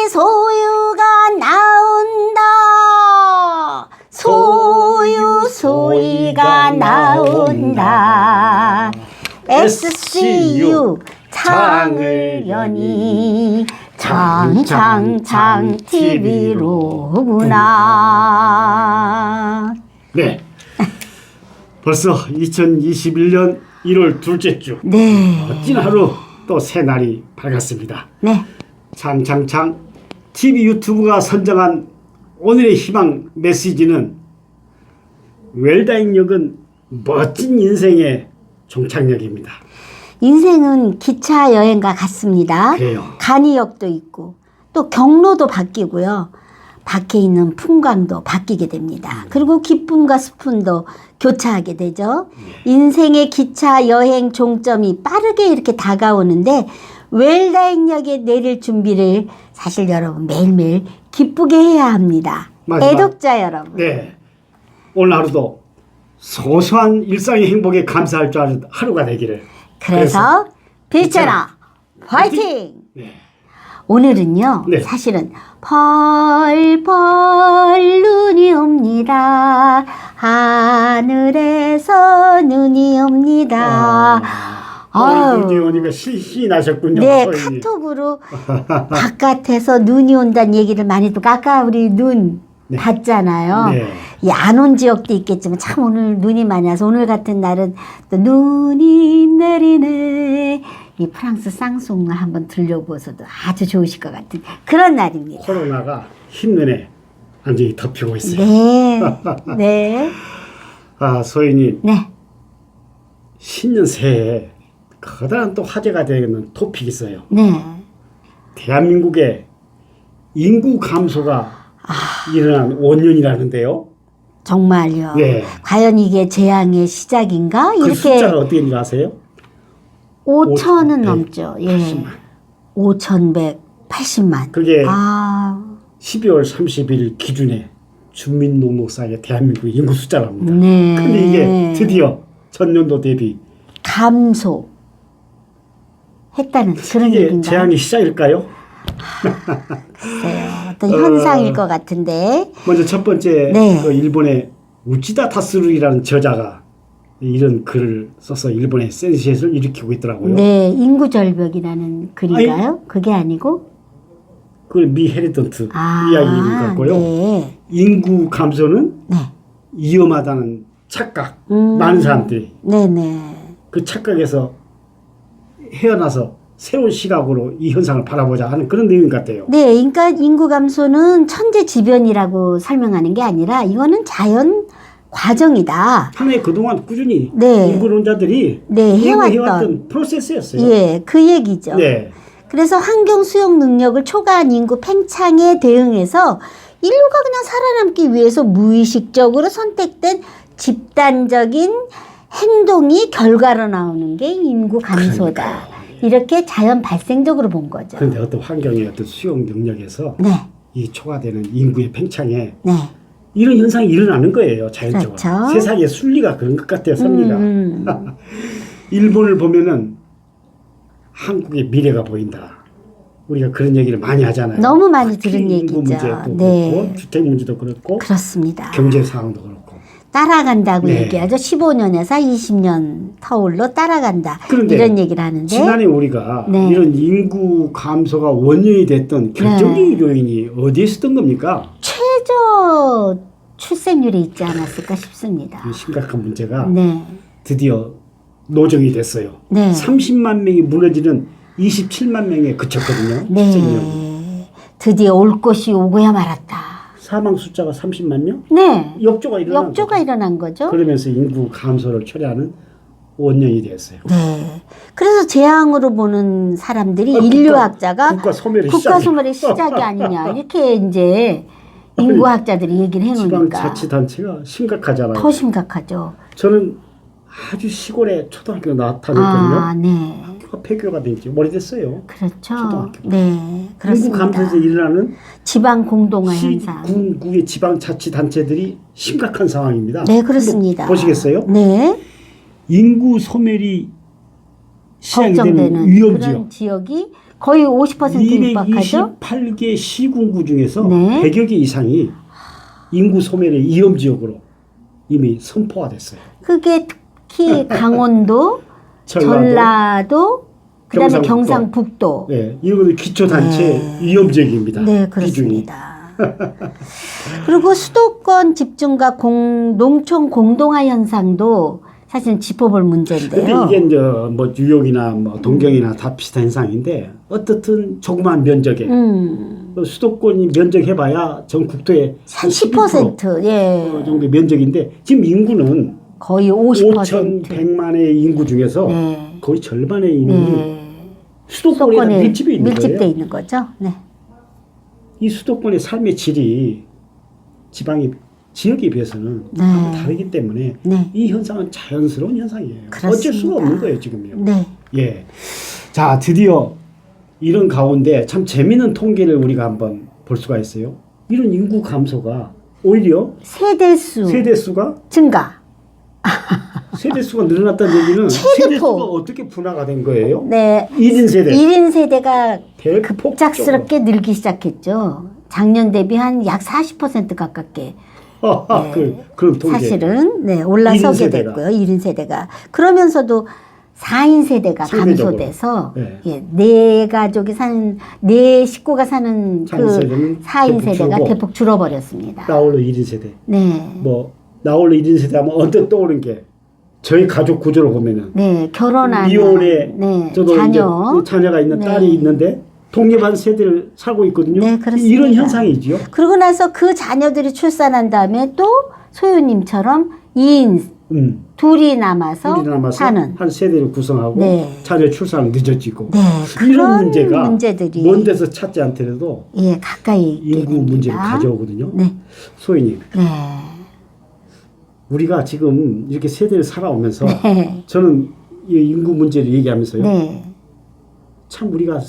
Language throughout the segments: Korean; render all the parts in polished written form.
소유가 나온다. 소유가 나온다. SCU 창을 여니 창 TV로구나. 네. 벌써 2021년 1월 둘째 주. 네. 멋진 하루 또 새날이 밝았습니다. 네. 창 TV 유튜브가 선정한 오늘의 희망 메시지는 웰다잉역은 멋진 인생의 종착역입니다. 인생은 기차 여행과 같습니다. 그래요. 간이역도 있고 또 경로도 바뀌고요. 밖에 있는 풍광도 바뀌게 됩니다. 그리고 기쁨과 슬픔도 교차하게 되죠. 인생의 기차 여행 종점이 빠르게 이렇게 다가오는데 웰다잉역에 내릴 준비를 사실 여러분 매일매일 기쁘게 해야 합니다. 애독자 여러분. 네. 오늘 하루도 소소한 일상의 행복에 감사할 줄 아는 하루가 되기를. 그래서 빌채나 화이팅! 네. 오늘은요. 네. 사실은 펄펄 눈이 옵니다. 하늘에서 눈이 옵니다. 눈이 오니까 실시 나셨군요. 네, 소연이. 카톡으로 바깥에서 눈이 온다는 얘기를 많이 듣고 아까 우리 눈 네. 봤잖아요. 네. 안 온 지역도 있겠지만 참 오늘 눈이 많이 와서 오늘 같은 날은 또 눈이 내리네. 이 프랑스 쌍송을 한번 들려보셔도 아주 좋으실 것 같은 그런 날입니다. 코로나가 흰눈에 완전히 덮이고 있어요. 네. 네. 아, 소연이 네. 신년 새해에 커다란 또 화제가 되는 토픽이 있어요. 네. 대한민국의 인구 감소가 일어난 5년이라는데요. 정말요. 네. 과연 이게 재앙의 시작인가? 그 이렇게 숫자가 어떻게 되는지 아세요? 5천은 네. 넘죠. 예. 80만. 5,180만. 그게 아. 12월 31일 기준에 주민등록상의 대한민국 인구 숫자랍니다. 네. 근데 이게 드디어 전년도 대비 감소 했다는 그런 이게 얘기인가요? 재앙의 시작일까요? 글쎄요. 어떤 현상일 것 같은데. 먼저 첫 번째 네. 그 일본의 우치다 타스루이라는 저자가 이런 글을 써서 일본의 센세이션을 일으키고 있더라고요. 네. 인구 절벽이라는 글인가요? 그게 아니고? 그 미 헤리던트 이야기인 것 같고요. 네. 인구 감소는 네. 위험하다는 착각. 많은 사람들이 네네. 그 착각에서 헤어나서 새로운 시각으로 이 현상을 바라보자 하는 그런 내용 같아요. 네. 인구 감소는 천재지변이라고 설명하는 게 아니라 이거는 자연 과정이다. 하나의 그동안 꾸준히 네. 인구론자들이 네. 해왔던 프로세스였어요. 예. 그 얘기죠. 네. 그래서 환경 수용 능력을 초과한 인구 팽창에 대응해서 인류가 그냥 살아남기 위해서 무의식적으로 선택된 집단적인 행동이 결과로 나오는 게 인구 감소다. 그러니까요. 이렇게 자연 발생적으로 본 거죠. 그런데 어떤 환경의 어떤 수용 능력에서 네. 이 초과되는 인구의 팽창에 네. 이런 현상이 일어나는 거예요. 자연적으로. 그렇죠. 세상의 순리가 그런 것 같아요. 섭리가. 일본을 보면은 한국의 미래가 보인다. 우리가 그런 얘기를 많이 하잖아요. 너무 많이 들은 인구 얘기죠. 문제도 네. 그렇고 주택 문제도 그렇고 그렇습니다. 경제 상황도 그렇고. 따라간다고 네. 얘기하죠. 15년에서 20년 터울로 따라간다. 그런데 이런 얘기를 하는데 지난해 우리가 네. 이런 인구 감소가 원인이 됐던 결정적인 요인이 어디에 있었던 겁니까? 최저 출생률이 있지 않았을까 싶습니다. 이 심각한 문제가 네. 드디어 노정이 됐어요. 네. 30만 명이 무너지는 27만 명에 그쳤거든요. 출생률이. 네. 드디어 올 것이 오고야 말았다. 사망 숫자가 30만 명? 네. 역조가 일어난 역조가 거죠. 일어난 거죠. 그러면서 인구 감소를 초래하는 원년이 됐어요. 네. 그래서 재앙으로 보는 사람들이 국가- 인류학자가 국가 소멸의 국가소멸의 시작이 아니냐 이렇게 이제 인구학자들이 얘기를 해놓으니까 지방자치단체가 심각하잖아요. 더 심각하죠. 저는 아주 시골에 초등학교 나왔다니까요. 아, 네. 학교가 폐교가 된 지 오래됐어요. 그렇죠. 초등학교. 네, 인구 그렇습니다. 감소에서 일어나는 지방 공동화 현상. 시군국의 지방자치단체들이 심각한 상황입니다. 네, 그렇습니다. 한번 보시겠어요? 네. 인구 소멸이 시작이 되는 걱정되는 위험 그런 지역. 지역이 거의 50% 육박하죠. 228개 시군구 중에서 네. 100여 개 이상이 인구 소멸의 위험지역으로 이미 선포화됐어요. 그게 특히 강원도, 전라도, 그다음에 경상북도. 네, 이거는 기초단체 네. 위험지역입니다. 네, 그렇습니다. 그리고 수도권 집중과 농촌 공동화 현상도 사실 짚어볼 문제인데요. 근데 이게 이제 뭐 뉴욕이나 뭐 동경이나 다 비슷한 현상인데 어떻든 조그만 면적에 수도권이 면적해봐야 전 국토의 한 10% 예. 정도 면적인데 지금 인구는 거의 50%. 5,100만의 인구 중에서 네. 거의 절반의 인구는 네. 수도권에 밀집해 있는 밀집돼 거예요. 있는 거죠. 네. 이 수도권의 삶의 질이 지방의 지역에 비해서는 네. 너무 다르기 때문에 네. 이 현상은 자연스러운 현상이에요. 그렇습니다. 어쩔 수가 없는 거예요, 지금요. 네. 예. 자, 드디어 이런 가운데 참 재미있는 통계를 우리가 한번 볼 수가 있어요. 이런 인구 감소가 오히려 세대수가 증가. 세대수가 늘어났다는 얘기는 세대수가 어떻게 분화가 된 거예요? 네. 1인 세대. 1인 세대가 대폭적으로. 급작스럽게 늘기 시작했죠. 작년 대비 한 약 40% 가깝게. 네. 그런 통계. 사실은 네, 1인 올라서게 세대가. 됐고요. 1인 세대가. 그러면서도 4인 세대가 상대적으로. 감소돼서 네. 예, 네 가족이 사는 네 식구가 사는 그 4인 세대가 대폭 줄어버렸습니다. 나홀로 1인 세대. 네. 뭐 나홀로 1인 세대 하면 언뜻 떠오르는 게 저희 가족 구조를 보면은 네, 결혼한 미혼의 네, 저도 자녀가 있는 네. 딸이 있는데 독립한 세대를 살고 있거든요. 네, 그렇습니다. 이런 현상이지요. 그러고 나서 그 자녀들이 출산한 다음에 또 소유님처럼 2인 둘이 남아서 사는 한 세대를 구성하고 네. 자녀 출산은 늦어지고 네, 이런 그런 문제가 문제들이 먼 데서 찾지 않더라도 예, 가까이 있게 인구 됩니다. 문제를 가져오거든요. 네. 소희님, 네. 우리가 지금 이렇게 세대를 살아오면서 네. 저는 이 인구 문제를 얘기하면서요. 네. 참 우리가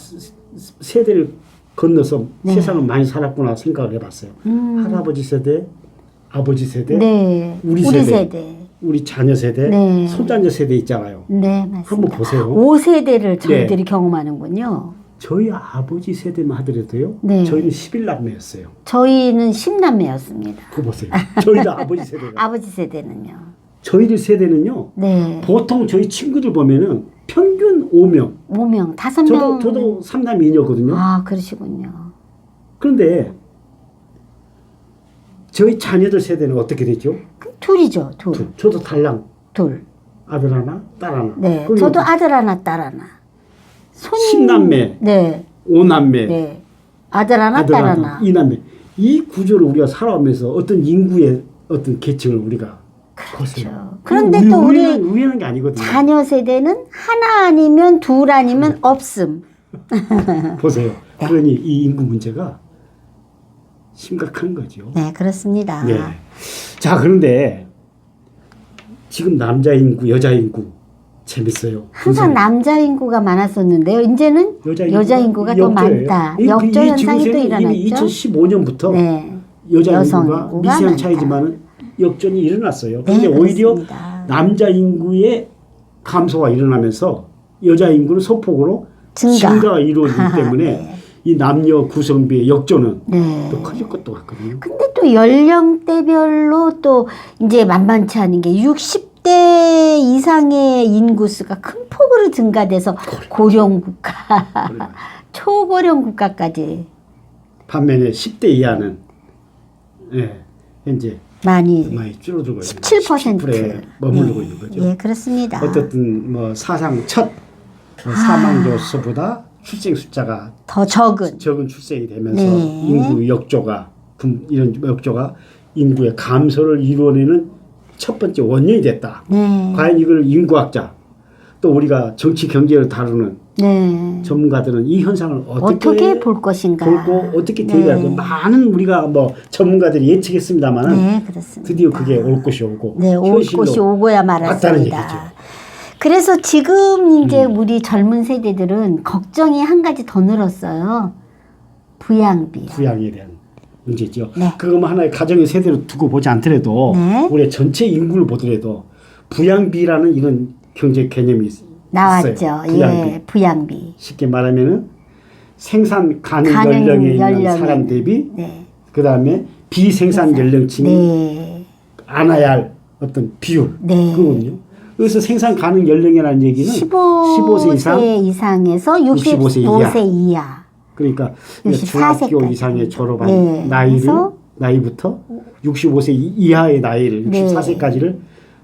세대를 건너서 네. 세상을 많이 살았구나 생각을 해봤어요. 할아버지 세대, 아버지 세대, 네. 우리 세대. 우리 자녀 세대, 네. 손자녀 세대 있잖아요. 네, 맞습니다. 한번 보세요. 5세대를 저희들이 네. 경험하는군요. 저희 아버지 세대만 하더라도요. 네. 저희는 11남매였어요. 저희는 10남매였습니다. 그거 보세요. 저희도 아버지 세대가. 아버지 세대는요. 저희들 세대는요. 네. 보통 저희 친구들 보면은 평균 5명. 5명, 5명. 저도 3남 2녀거든요. 아, 그러시군요. 그런데 저희 자녀들 세대는 어떻게 됐죠? 둘이죠, 둘. 저도 달랑 둘. 아들 하나, 딸 하나. 네. 그리고 저도 아들 하나, 딸 하나. 10남매, 네. 5남매, 네. 아들 하나, 딸 하나. 2남매. 이 구조를 우리가 살아오면서 어떤 인구의 어떤 계층을 우리가 그렇죠. 그런데 또 우리 우연한 게 아니거든요. 자녀 세대는 하나 아니면 둘 아니면 없음. 보세요. 그러니 이 인구 문제가 심각한 거죠. 네, 그렇습니다. 네. 자, 그런데 지금 남자 인구, 여자 인구 재밌어요. 항상 남자 인구가 많았었는데요. 이제는 여자 인구가 더 많다. 역조 현상이 또 일어났죠. 2015년부터 네. 여자 여성 인구가 인구가 미세한 많다. 차이지만 역전이 일어났어요. 네, 그런데 오히려 그렇습니다. 남자 인구의 감소가 일어나면서 여자 인구는 소폭으로 증가가 이루어지기 때문에 네. 이 남녀 구성비의 역전은 네. 또 커질 것도 같거든요. 근데 또 연령대별로 또 이제 만만치 않은 게 60대 이상의 인구수가 큰 폭으로 증가돼서 고령 국가, 초고령 국가까지 반면에 10대 이하는 현재 많이 줄어들고 17%에 머무르고 있는 거죠. 예, 그렇습니다. 어쨌든 뭐 사상 첫 사망자 수보다 출생 숫자가 더 적은 출생이 되면서 네. 인구 역조가 이런 역조가 인구의 감소를 이루어내는 첫 번째 원인이 됐다. 네. 과연 이걸 인구학자 또 우리가 정치 경제를 다루는 네. 전문가들은 이 현상을 어떻게 볼 것인가 보고 어떻게 대비할까 많은 우리가 뭐 전문가들이 예측했습니다만 네, 그렇습니다. 드디어 그게 올 것이 오고 네, 올 것이 오고야 맞다는 말았습니다. 얘기죠. 그래서 지금 이제 우리 젊은 세대들은 걱정이 한 가지 더 늘었어요. 부양비. 부양에 대한 문제죠. 네. 그것만 하나의 가정의 세대로 두고 보지 않더라도 네. 우리 전체 인구를 보더라도 부양비라는 이런 경제 개념이 나왔죠. 있어요. 부양비. 예, 부양비. 쉽게 말하면은 생산 가능 가능 연령에 있는 연령에. 사람 대비 네. 그다음에 비생산 연령층이 네. 안아야 할 어떤 비율 네. 그거든요. 그래서 생산 가능 연령이라는 얘기는 15세 이상, 이상에서 65세 65세 이하. 그러니까 64 중학교 세까지. 이상에 졸업한 네. 그래서 나이부터 65세 이하의 나이를 네. 64세까지를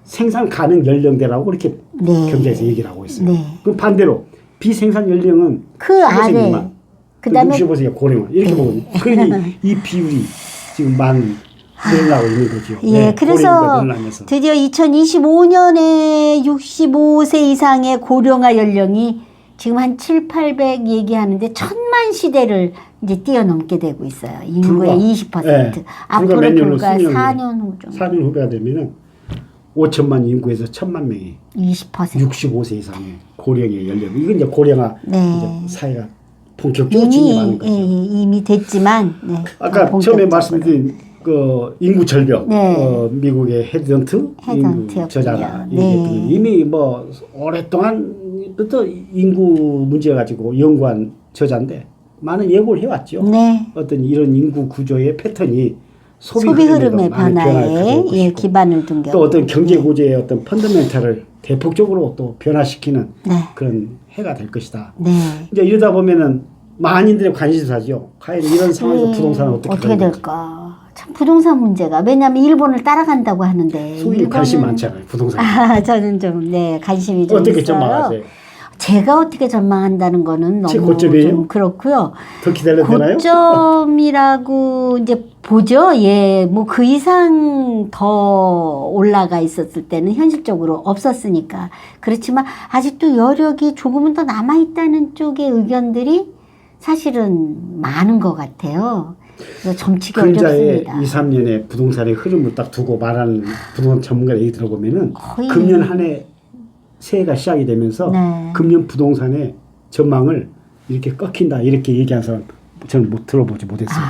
생산 가능 연령대라고 그렇게 네. 경제에서 얘기를 하고 있어요. 네. 그럼 반대로 비생산 연령은 그 15세 아래. 미만, 그다음에 65세가 고령화 이렇게 네. 보거든요. 그러니 이 비율이 지금 많이 늘어나고 있는 거죠. 예, 네, 그래서 고령화가 늘어나면서. 드디어 2025년에 65세 이상의 고령화 연령이 지금 한 7, 800 얘기하는데 1000만 시대를 이제 뛰어넘게 되고 있어요. 인구의 불과, 20%. 네, 앞으로 몇 년으로, 불과 수년 4년 후 정도. 4년 후가 되면은 5천만 인구에서 1,000만 명이 20%. 65세 이상의 고령의 연령. 이건 이제 고령화 네. 이제 사회가 본격적으로 진입하는 거죠. 이미 됐지만. 네. 아까 처음에 말씀드린 그 인구 절벽, 네. 미국의 헤드헌트 인구 저자가 네. 얘기했더니 이미 뭐 오랫동안부터 인구 문제 가지고 연구한 저자인데 많은 예고를 해왔죠. 네. 어떤 이런 인구 구조의 패턴이 소비 흐름의 많은 변화를 변화에 가져올 예, 것이고 기반을 둔 또 어떤 경제 구조의 어떤 펀더멘탈을 대폭적으로 또 변화시키는 네. 그런 해가 될 것이다. 네. 이제 이러다 보면은 많은들의 관심사죠. 과연 이런 상황에서 부동산은 어떻게 될까? 참 부동산 문제가 왜냐하면 일본을 따라간다고 하는데 소위 관심 많잖아요. 부동산. 저는 좀 네 관심이 좀 어떻게 있어요. 전망하세요? 제가 어떻게 전망한다는 거는 너무 고점이에요? 좀 그렇고요. 더 기다려도 되나요? 고점이라고 이제 보죠. 예, 뭐 그 이상 더 올라가 있었을 때는 현실적으로 없었으니까. 그렇지만 아직도 여력이 조금은 더 남아 있다는 쪽의 의견들이 사실은 많은 것 같아요. 그래서 점치기 근자의 어렵습니다. 2, 3년의 부동산의 흐름을 딱 두고 말하는 부동산 전문가 얘기 들어보면은 거의 금년 한 해 새해가 시작이 되면서 네. 금년 부동산의 전망을 이렇게 꺾인다 이렇게 얘기한 사람 저는 들어보지 못했어요.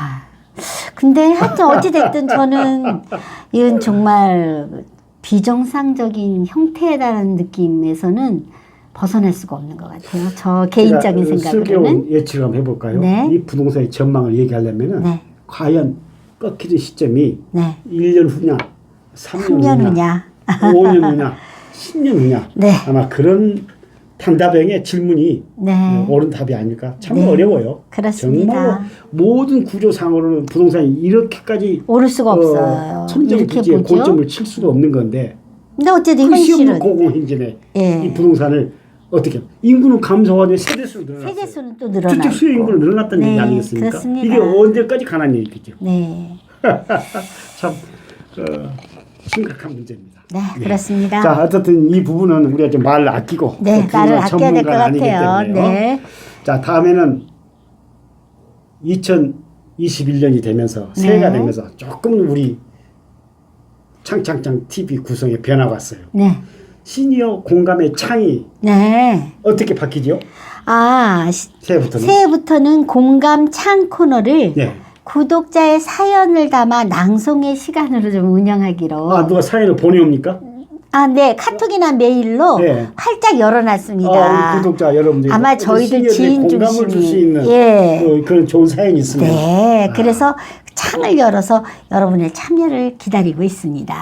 근데 하여튼 어찌됐든 저는 이건 정말 비정상적인 형태라는 느낌에서는 벗어날 수가 없는 것 같아요. 저 개인적인 생각으로는. 슬기로운 예측을 한번 해볼까요? 네. 이 부동산의 전망을 얘기하려면은 네. 과연 꺾이는 시점이 네. 1년 후냐, 3년 3년 후냐, 후냐. 5년 후냐, 10년 후냐. 네. 아마 그런 단답형의 질문이 네. 옳은 답이 아닐까. 참 네. 어려워요. 그렇습니다. 정말로 모든 구조상으로는 부동산이 이렇게까지 오를 수가 없어요. 천정부지의 이렇게 보죠. 고점을 칠 수가 없는 건데 근데 어쨌든 끝이 없는 현실은 고공행진에 예. 이 부동산을 어떻게 인구는 감소하되 세대수로 늘어났어요. 세대수는 또 늘어나고. 주택 수요 인구는 늘어났다는 네, 얘기 아니겠습니까? 그렇습니다. 이게 언제까지 가난 얘기겠죠. 네. 참 심각한 문제입니다. 네, 그렇습니다. 자, 어쨌든 이 부분은 우리가 좀 말을 아끼고 네, 또 말을 부동산 아껴야 될 것 전문가는 아니기 같아요. 때문에요. 네. 자, 다음에는 2021년이 되면서 새해가 네. 되면서 조금은 우리 창창창 TV 구성에 변화가 왔어요. 네. 시니어 공감의 창이 네. 어떻게 바뀌죠? 새해부터는? 새해부터는 공감 창 코너를 네. 구독자의 사연을 담아 낭송의 시간으로 좀 운영하기로. 누가 사연을 보내옵니까? 네. 카톡이나 메일로 네. 활짝 열어놨습니다. 우리 구독자 여러분들 아마 저희들 지인 공감을 줄 수 중심이. 있는 예. 그런 좋은 사연이 있습니다. 네. 그래서 창을 열어서 여러분의 참여를 기다리고 있습니다.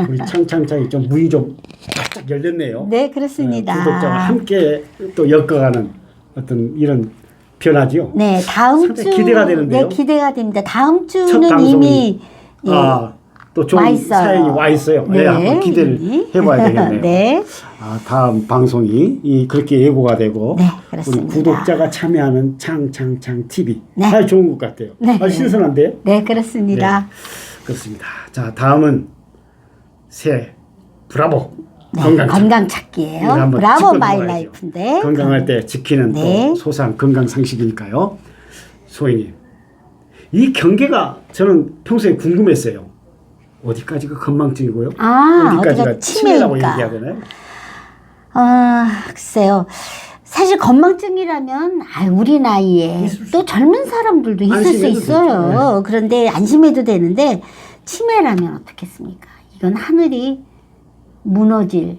우리 창창창이 좀 문이 좀 활짝 열렸네요. 네, 그렇습니다. 구독자와 함께 또 엮어가는 어떤 이런 변화지요. 네, 다음 주 기대가 되는데요. 네, 기대가 됩니다. 다음 첫 주는 방송이 이미 예, 또 좋은 와 있어요. 사연이 와 있어요. 네, 한번 기대를 이미. 해봐야 되겠네요. 네. 다음 방송이 그렇게 예고가 되고 네, 우리 그렇습니다. 구독자가 참여하는 창창창 TV 네. 아주 좋은 것 같아요. 네. 아주 신선한데요. 네, 그렇습니다. 그렇습니다. 자, 다음은 새 브라보 네, 건강 건강 찾기예요. 이거 한번 브라보 짚고 마이 넘어가야죠. 라이프인데. 건강할 때 지키는 네. 또 소상 건강 상식이니까요. 소희님, 이 경계가 저는 평소에 궁금했어요. 어디까지가 건망증이고요? 어디까지가 어디가 치매라고 치매일까? 얘기해야 되나요? 글쎄요. 사실 건망증이라면 우리 나이에 또 젊은 사람들도 있을 수 안심해도 있어요. 되죠. 그런데 안심해도 되는데 치매라면 어떻겠습니까? 이건 하늘이 무너질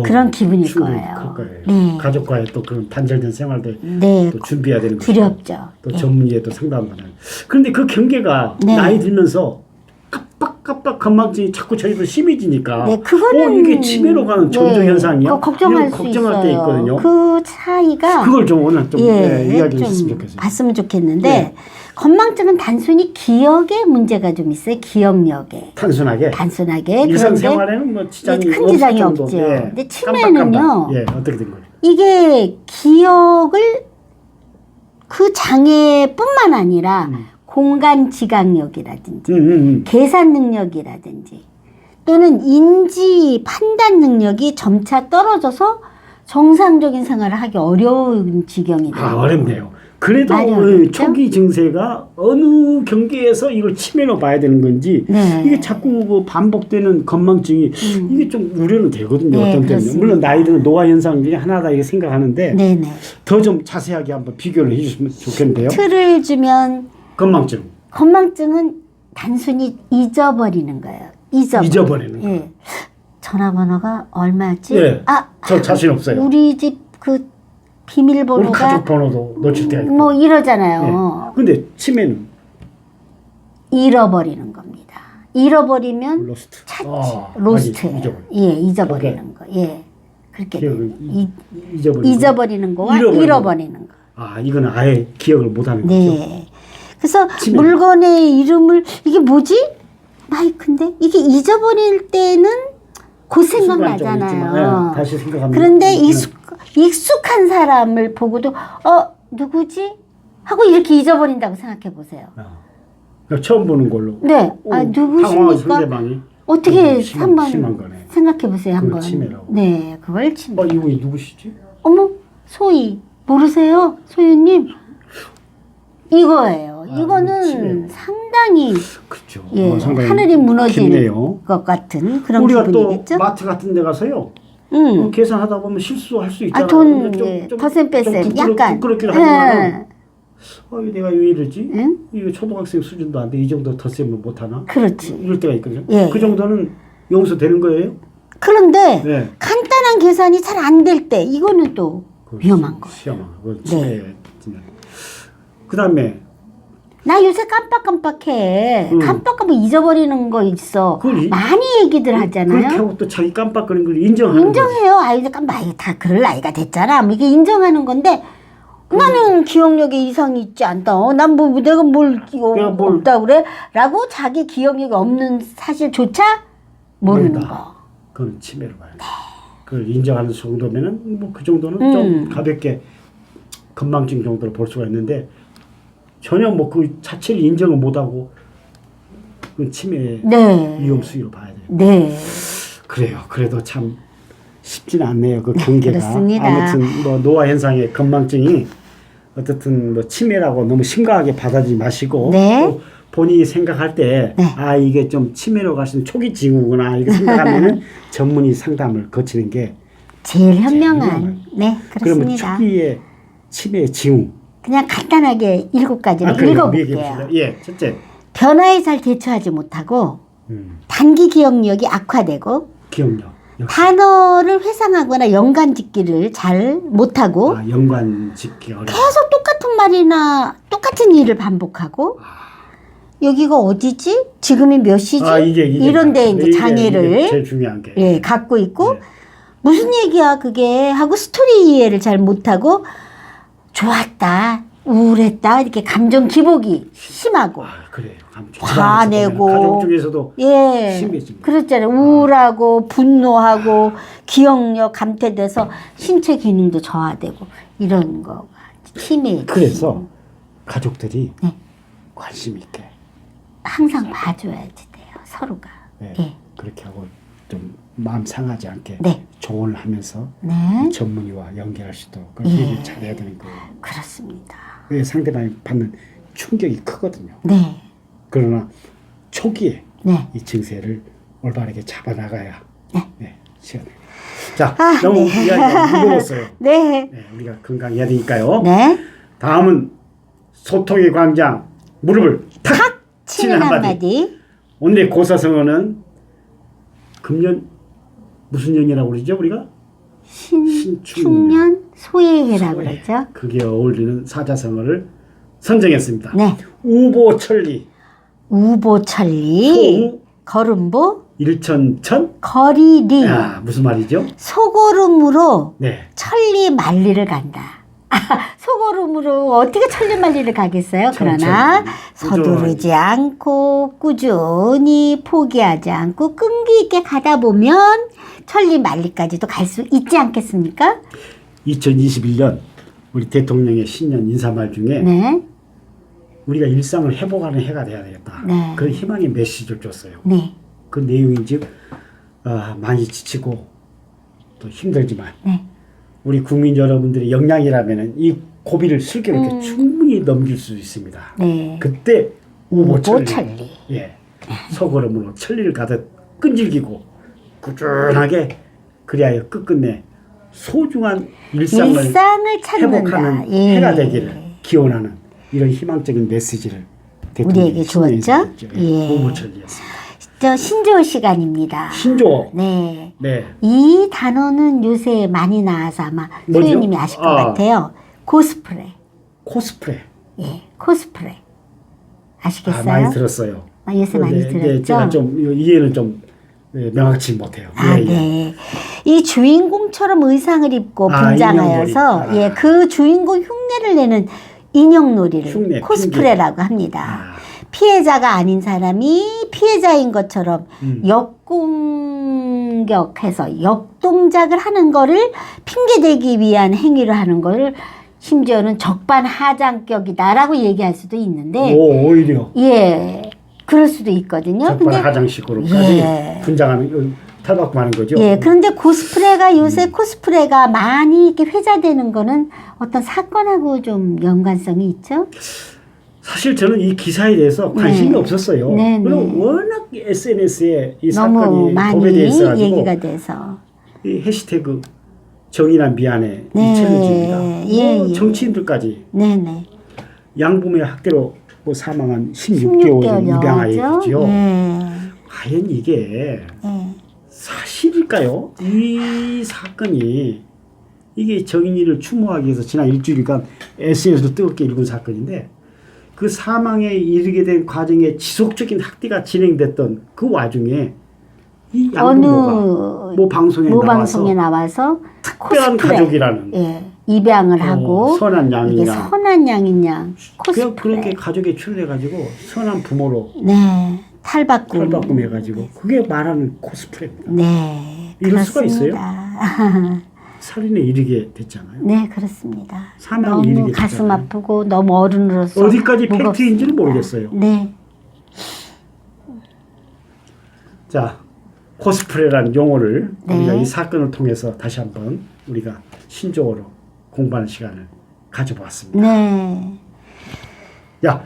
그런 기분일 충분히 거예요. 클 거예요. 네. 가족과의 또 그런 단절된 생활도 네. 또 준비해야 되는 거죠. 두렵죠. 또 네. 전문의에도 상담하는. 그런데 그 경계가 네. 나이 들면서 깜빡깜빡 건망증이 자꾸 저희도 심해지니까 네, 그거는 이게 치매로 가는 전조 현상이야? 그거 걱정할 이런 수 걱정할 때 있어요. 있거든요. 그 차이가 그걸 좀 오늘 좀 이야기를 좀 했으면 좋겠어요. 봤으면 좋겠는데 네. 건망증은 단순히 기억에 문제가 좀 있어요. 기억력에. 단순하게 단순하게. 일상생활에는 뭐 지장이 큰 지장이 없을 정도. 없죠. 예. 근데 치매는요. 깜빡깜빡. 예, 어떻게 된 거예요? 이게 기억을 그 장애뿐만 아니라 공간 지각력이라든지 계산 능력이라든지 또는 인지 판단 능력이 점차 떨어져서 정상적인 생활을 하기 어려운 지경이 돼요. 어렵네요. 그래도 많이 어렵죠? 초기 증세가 어느 경계에서 이걸 치매로 봐야 되는 건지 네. 이게 자꾸 그 반복되는 건망증이 이게 좀 우려는 되거든요. 네, 어떤 때는. 그렇습니다. 물론 나이 드는 노화 현상 중에 하나다 이렇게 생각하는데 네네. 더 좀 자세하게 한번 비교를 해주시면 좋겠는데요. 틀을 주면 건망증. 건망증은 단순히 잊어버리는 거예요. 잊어버리는 거. 예. 전화번호가 얼마였지? 예. 저 자신 없어요. 우리 집 그 우리 비밀번호가 가족 번호도 놓칠 때가 있고. 뭐 이러잖아요. 근데 치매는 잃어버리는 겁니다. 잃어버리면 로스트. 찾지. 아직 로스트. 잊어버려. 예, 잊어버리는 거. 예. 그렇게 돼요. 기억을 잊어버리는 잊어버리는 거와 잃어버리는 잃어버리는 거. 이거는 아예 기억을 못하는 거죠. 네. 그래서 치매. 물건의 이름을 이게 뭐지? 마이크인데 이게 잊어버릴 때는 곧 순간적으로 생각나잖아요. 있지만, 네, 다시 생각하면 그런데 익숙한 사람을 보고도 누구지? 하고 이렇게 잊어버린다고 생각해 보세요. 그러니까 처음 보는 걸로. 네. 당황한 누구십니까? 상대방이 어떻게 심한 한번 거네. 생각해 보세요. 그걸 한번. 치매라고. 네, 그걸 치매. 이분이 누구시지? 어머, 소희 모르세요, 소희님? 이거예요. 이거는 치매. 상당히 그렇죠. 예, 상당히 하늘이 무너지는 깊네요. 것 같은 그런 우리가 기분이겠죠. 또 마트 같은 데 가서요. 계산하다 보면 실수할 수 있잖아요. 돈 근데 더셈 뺄셈 약간. 부끄럽긴 하지만 예. 내가 왜 이러지? 응? 이거 초등학생 수준도 안 돼. 이 정도 덧셈을 못 하나? 그렇지. 이럴 때가 있거든요. 예, 그 예. 정도는 용서되는 거예요? 그런데 네. 간단한 계산이 잘 안 될 때 이거는 또 위험한 거예요. 시험한 거. 그다음에 나 요새 깜빡깜빡해. 깜빡깜빡 잊어버리는 거 있어. 많이 얘기들 하잖아요. 그렇게 하고 또 자기 깜빡거리는 걸 인정하는 인정해요. 아이들 깜빡이 다 그럴 나이가 됐잖아. 뭐 이게 인정하는 건데 나는 기억력에 이상이 있지 않다. 난 뭐 내가 뭘 없다 그래? 라고 자기 기억력이 없는 사실조차 모르는 모른다. 거. 그건 치매로 봐요. 그걸 인정하는 정도면은 뭐 그 정도는 좀 가볍게 건망증 정도로 볼 수가 있는데 전혀 뭐 그 자체를 인정을 못하고 그 치매 네. 위험 수위로 봐야 돼요. 네. 그래요. 그래도 참 쉽지는 않네요. 그 경계가. 그렇습니다. 아무튼 뭐 노화 현상의 건망증이 어떻든 뭐 치매라고 너무 심각하게 받아들이지 마시고 네. 또 본인이 생각할 때 이게 좀 치매로 갈 수 있는 초기 징후구나 이렇게 생각하면은 전문의 상담을 거치는 게 제일 현명한. 네, 그러면 그렇습니다. 초기의 치매 징후 그냥 간단하게 7가지를 그래요. 읽어볼게요. 얘기해봅시다. 예, 첫째 변화에 잘 대처하지 못하고 단기 기억력이 악화되고 기억력. 역시. 단어를 회상하거나 연관 짓기를 잘 못하고 연관 짓기 어려워. 계속 똑같은 말이나 똑같은 일을 반복하고 여기가 어디지? 지금이 몇 시지? 이게 이런 데 이제 이게 장애를 제일 중요한 게. 예, 갖고 있고 네. 무슨 얘기야 그게 하고 스토리 이해를 잘 못하고 좋았다, 우울했다 이렇게 감정 기복이 심하고 그래요. 화내고 가족 중에서도 예, 심해집니다. 그렇잖아요. 우울하고 분노하고 기억력 감퇴돼서 신체 기능도 저하되고 이런 거가 치매. 그래서 가족들이 네. 관심 있게 항상 봐줘야지 돼요. 서로가. 네, 예. 그렇게 하고 좀 마음 상하지 않게 네. 조언을 하면서 네. 전문의와 연결할 수 있도록 그 예. 얘기를 잘해야 되는 거예요. 그렇습니다. 그게 상대방이 받는 충격이 크거든요. 네. 그러나 초기에 네. 이 증세를 올바르게 잡아나가야 네. 시간이. 자, 너무 네. 이야기가 무거웠어요. 네. 네, 우리가 건강해야 되니까요. 네. 다음은 소통의 광장 무릎을 탁 치는 한마디. 오늘의 고사성어는 금년 무슨 년이라고 그러죠 우리가? 신축년 소예회라고 그러죠. 그게 어울리는 사자성어를 선정했습니다. 네. 우보천리. 우보천리. 소우. 걸음보. 일천천. 거리리. 야, 무슨 말이죠? 소걸음으로 네. 천리 만리를 간다. 소걸음으로 어떻게 천리 만리를 가겠어요? 그러나 서두르지 않고 꾸준히 포기하지 않고 끈기 있게 가다 보면 천리 만리까지도 갈 수 있지 않겠습니까? 2021년 우리 대통령의 신년 인사말 중에 네. 우리가 일상을 회복하는 해가 돼야 되겠다. 네. 그런 희망의 메시지를 줬어요. 네. 그 내용이 즉 많이 지치고 또 힘들지만 네. 우리 국민 여러분들의 역량이라면 이 고비를 슬기롭게 충분히 넘길 수 있습니다. 네. 그때 우보천리. 우보천리. 예. 소걸음으로 천리를 가듯 끈질기고 꾸준하게 그리하여 끝끝내 소중한 일상을 찾는다. 회복하는 예. 해가 되기를 기원하는 이런 희망적인 메시지를 우리에게 주었죠. 예. 우보천리였습니다. 저 신조어 시간입니다. 신조어. 네. 네. 이 단어는 요새 많이 나와서 아마 뭐죠? 소유님이 아실 것 같아요. 코스프레. 코스프레. 예, 코스프레. 아시겠어요? 많이 들었어요. 요새 많이 네, 들었죠? 네, 제가 좀 이해는 좀 명확치 못해요. 예. 네. 이 주인공처럼 의상을 입고 분장하여서 인형놀이. 예, 그 주인공 흉내를 내는 인형놀이를 흉내, 코스프레라고 합니다. 아. 피해자가 아닌 사람이 피해자인 것처럼 역공격해서 역동작을 하는 거를 핑계대기 위한 행위를 하는 거를 심지어는 적반하장격이다라고 얘기할 수도 있는데 오히려 예 그럴 수도 있거든요. 적반하장식으로까지 분장하는 탈바꿈하는 거죠. 예, 그런데 코스프레가 요새 코스프레가 많이 이렇게 회자되는 거는 어떤 사건하고 좀 연관성이 있죠? 사실 저는 이 기사에 대해서 관심이 없었어요. 네, 그리고 네. 워낙 SNS에 이 너무 사건이 많이 도배되어 있어가지고 얘기가 돼서 이 해시태그 정의란 미안해 네, 이 챌린지입니다. 예, 예. 정치인들까지 네네 양부모의 학대로 사망한 16개월 입양아이죠. 예. 과연 이게 예. 사실일까요? 이 사건이 이게 정인이를 추모하기 위해서 지난 일주일간 SNS로 뜨겁게 일군 사건인데 그 사망에 이르게 된 과정에 지속적인 학대가 진행됐던 그 와중에 이 양부모가 모 방송에 나와서 특별한 코스프레, 가족이라는 예, 입양을 하고 선한 양이냐 이게 선한 양인 양 코스프레 그렇게 가족에 출연해가지고 선한 부모로 네 탈바꿈 해가지고 그게 말하는 코스프레입니다. 네 이럴 수가 그렇습니다. 살인에 이르게 됐잖아요. 네 그렇습니다. 사망에 이르게 너무 가슴 됐잖아요. 아프고 너무 어른으로서 어디까지 무겁습니다. 팩트인지는 모르겠어요. 네. 자 코스프레라는 용어를 네. 우리가 이 사건을 통해서 다시 한번 우리가 신조어로 공부하는 시간을 가져보았습니다. 네. 야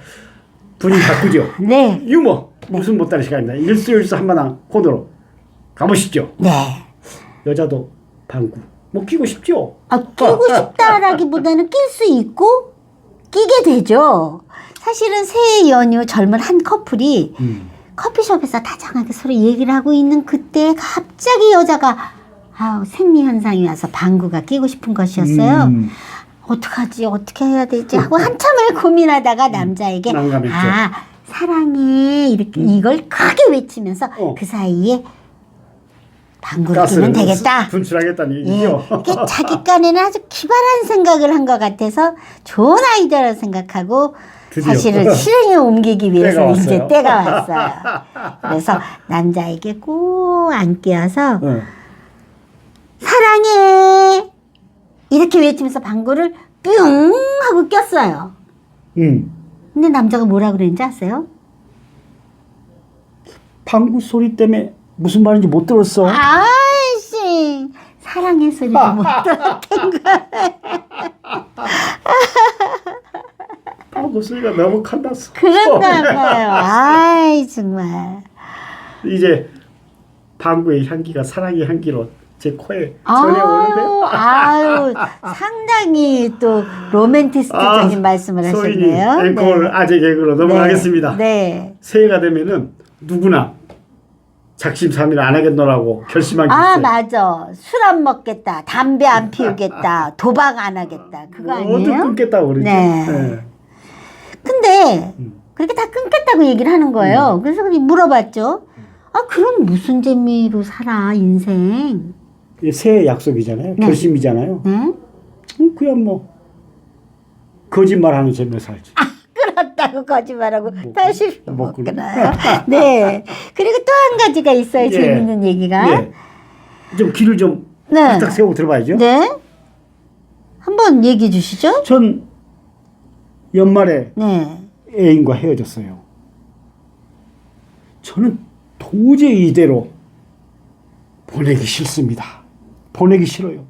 분위기 바꾸죠. 네. 유머 무슨 못다는 시간입니다. 일수일수 한마당 코너로 가보시죠. 네. 여자도 방구 뭐 끼고 싶죠. 끼고 싶다라기보다는 낄 수 있고 끼게 되죠. 사실은 새해 연휴 젊은 한 커플이 커피숍에서 다정하게 서로 얘기를 하고 있는 그때 갑자기 여자가 생리 현상이 와서 방구가 끼고 싶은 것이었어요. 어떡하지 어떻게 해야 되지 하고 한참을 고민하다가 남자에게 난감했죠. 사랑해 이렇게 이걸 크게 외치면서 그 사이에 방구를 끼면 되겠다. 분출하겠다는 예, 얘기죠. 이게 자기 간에는 아주 기발한 생각을 한 것 같아서 좋은 아이디어라고 생각하고 드디어. 사실은 실행에 옮기기 위해서 때가 이제 왔어요. 때가 왔어요. 그래서 남자에게 꼭 안겨서 사랑해 이렇게 외치면서 방구를 뿅 하고 꼈어요. 근데 남자가 뭐라 그랬는지 아세요? 방구 소리 때문에 무슨 말인지 못 들었어. 아이씨 사랑의 소리를 못 들었던 거야. 방구 소리가 너무 칼났어. 그런가 봐요. 아이 정말. 이제 방구의 향기가 사랑의 향기로 제 코에 전해오는데 아유 상당히 또 로맨티스트적인 말씀을 하셨네요. 소인이 앵콜 네. 아재 개그로 넘어가겠습니다. 네. 새해가 되면은 누구나 작심삼일 안 하겠노라고 결심한 게 아, 있어요. 맞아. 술 안 먹겠다. 담배 안 피우겠다. 도박 안 하겠다. 그거 모두 아니에요? 끊겠다고 그러죠. 네. 예. 근데 그렇게 다 끊겠다고 얘기를 하는 거예요. 그래서 물어봤죠. 아, 그럼 무슨 재미로 살아, 인생? 이게 새해 약속이잖아요. 네. 결심이잖아요. 네? 그냥 뭐 거짓말하는 재미로 살지. 끊었다고 거짓말하고 다시 못 못 끊어. 끊어요. 네. 그리고 또 한 가지가 있어요. 예. 재밌는 얘기가. 예. 좀 길을 좀 네. 딱 세우고 들어봐야죠. 네. 한번 얘기해 주시죠. 전 연말에 네. 애인과 헤어졌어요. 저는 도저히 이대로 보내기 싫습니다. 보내기 싫어요.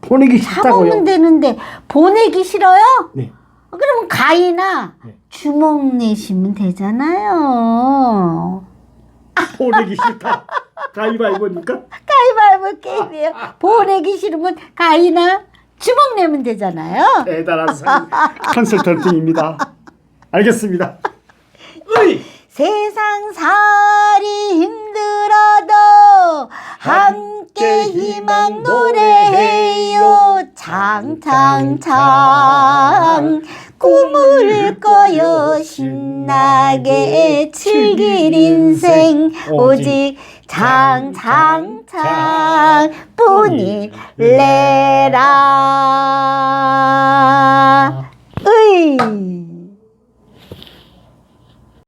보내기 사보면 싫다고요. 되는데 보내기 싫어요? 네. 그러면 가위나 네. 주먹 내시면 되잖아요. 보내기 싫다. 가위바위보니까 가위바위보 게임이에요. 보내기 싫으면 가위나 주먹 내면 되잖아요. 대단한 컨설턴트입니다. 알겠습니다. 으이! 세상살이 힘들어도 함께 희망 노래해요. 창창창 꿈을 꿔요. 신나게 즐길 인생 오직 창창창 뿐이래라.